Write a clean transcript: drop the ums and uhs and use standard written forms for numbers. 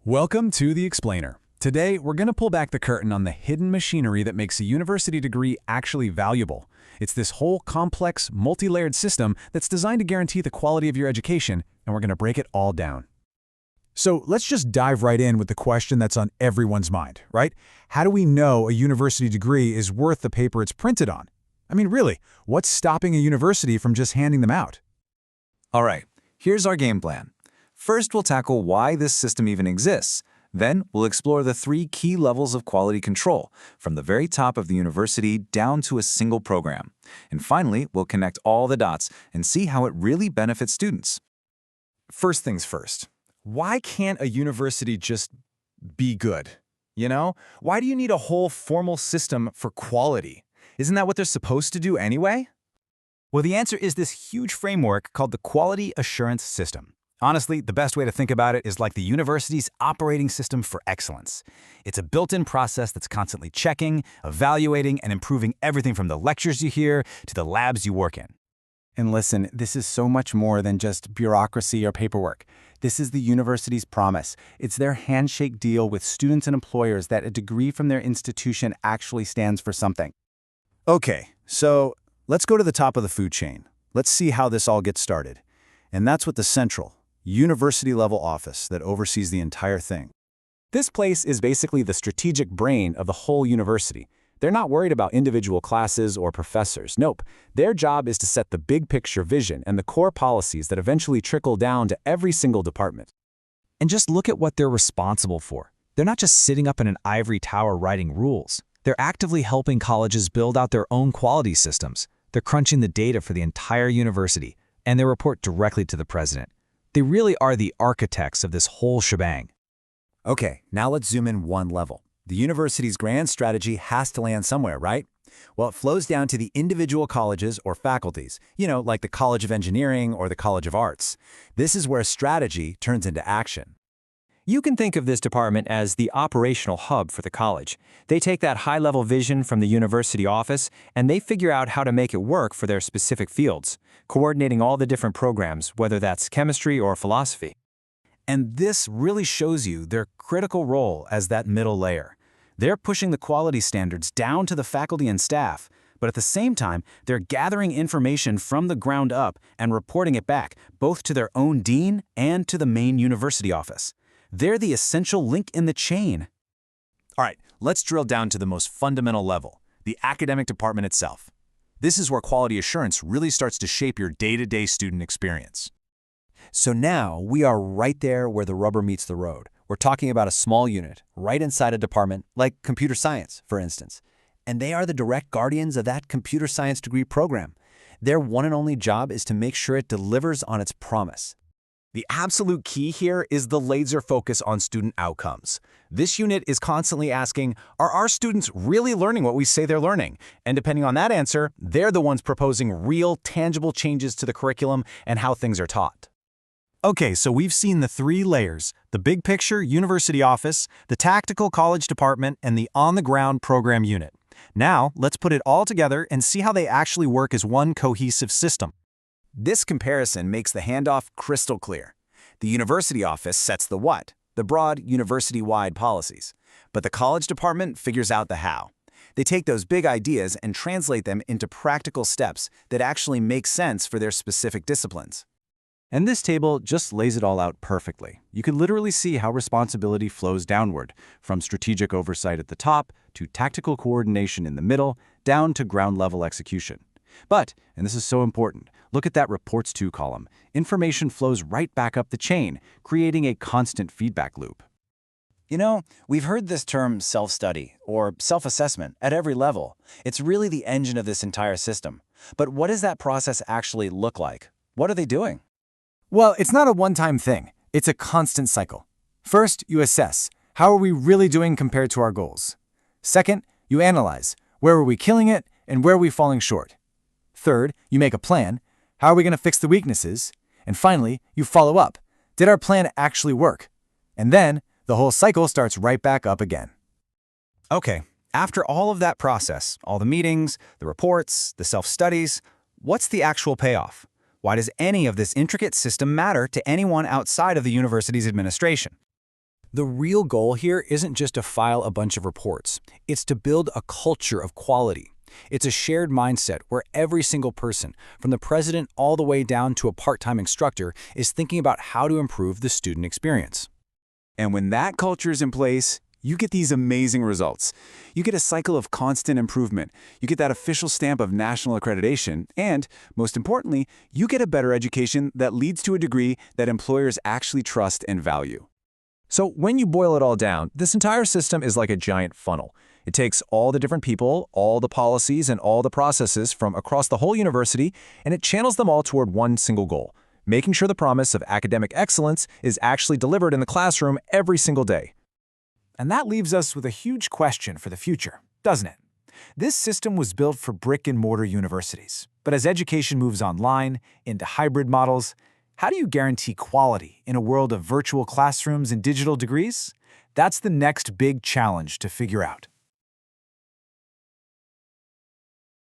Welcome to The Explainer. Today, we're going to pull back the curtain on the hidden machinery that makes a university degree actually valuable. It's this whole complex, multi-layered system that's designed to guarantee the quality of your education, and we're going to break it all down. So let's just dive right in with the question that's on everyone's mind, right? How do we know a university degree is worth the paper it's printed on? I mean, really, what's stopping a university from just handing them out? All right, here's our game plan. First, we'll tackle why this system even exists. Then, we'll explore the 3 key levels of quality control, from the very top of the university down to a single program. And finally, we'll connect all the dots and see how it really benefits students. First things first, why can't a university just be good? You know? Why do you need a whole formal system for quality? Isn't that what they're supposed to do anyway? Well, the answer is this huge framework called the Quality Assurance System. Honestly, the best way to think about it is like the university's operating system for excellence. It's a built-in process that's constantly checking, evaluating, and improving everything from the lectures you hear to the labs you work in. And listen, this is so much more than just bureaucracy or paperwork. This is the university's promise. It's their handshake deal with students and employers that a degree from their institution actually stands for something. Okay, so let's go to the top of the food chain. Let's see how this all gets started. And that's with the central, university-level office that oversees the entire thing. This place is basically the strategic brain of the whole university. They're not worried about individual classes or professors. Nope. Their job is to set the big picture vision and the core policies that eventually trickle down to every single department. And just look at what they're responsible for. They're not just sitting up in an ivory tower writing rules. They're actively helping colleges build out their own quality systems. They're crunching the data for the entire university, and they report directly to the president. They really are the architects of this whole shebang. Okay, now let's zoom in one level. The university's grand strategy has to land somewhere, right? Well, it flows down to the individual colleges or faculties, like the College of Engineering or the College of Arts. This is where strategy turns into action. You can think of this department as the operational hub for the college. They take that high-level vision from the university office and they figure out how to make it work for their specific fields, coordinating all the different programs, whether that's chemistry or philosophy. And this really shows you their critical role as that middle layer. They're pushing the quality standards down to the faculty and staff, but at the same time, they're gathering information from the ground up and reporting it back, both to their own dean and to the main university office. They're the essential link in the chain. All right, let's drill down to the most fundamental level, the academic department itself. This is where quality assurance really starts to shape your day-to-day student experience. So now we are right there where the rubber meets the road. We're talking about a small unit, right inside a department, like computer science, for instance. And they are the direct guardians of that computer science degree program. Their one and only job is to make sure it delivers on its promise. The absolute key here is the laser focus on student outcomes. This unit is constantly asking, are our students really learning what we say they're learning? And depending on that answer, they're the ones proposing real, tangible changes to the curriculum and how things are taught. Okay, so we've seen the 3 layers: the big picture university office, the tactical college department, and the on-the-ground program unit. Now, let's put it all together and see how they actually work as one cohesive system. This comparison makes the handoff crystal clear. The university office sets the what, the broad university-wide policies, but the college department figures out the how. They take those big ideas and translate them into practical steps that actually make sense for their specific disciplines. And this table just lays it all out perfectly. You can literally see how responsibility flows downward, from strategic oversight at the top to tactical coordination in the middle, down to ground-level execution. But, and this is so important, look at that Reports To column. Information flows right back up the chain, creating a constant feedback loop. We've heard this term self-study or self-assessment at every level. It's really the engine of this entire system. But what does that process actually look like? What are they doing? Well, it's not a one-time thing. It's a constant cycle. First, you assess. How are we really doing compared to our goals? Second, you analyze. Where are we killing it and where are we falling short? Third, you make a plan. How are we going to fix the weaknesses? And finally, you follow up. Did our plan actually work? And then, the whole cycle starts right back up again. Okay, after all of that process, all the meetings, the reports, the self-studies, what's the actual payoff? Why does any of this intricate system matter to anyone outside of the university's administration? The real goal here isn't just to file a bunch of reports. It's to build a culture of quality. It's a shared mindset where every single person, from the president all the way down to a part-time instructor, is thinking about how to improve the student experience. And when that culture is in place, you get these amazing results. You get a cycle of constant improvement. You get that official stamp of national accreditation. And, most importantly, you get a better education that leads to a degree that employers actually trust and value. So when you boil it all down, this entire system is like a giant funnel. It takes all the different people, all the policies, and all the processes from across the whole university, and it channels them all toward one single goal: making sure the promise of academic excellence is actually delivered in the classroom every single day. And that leaves us with a huge question for the future, doesn't it? This system was built for brick-and-mortar universities. But as education moves online, into hybrid models, how do you guarantee quality in a world of virtual classrooms and digital degrees? That's the next big challenge to figure out.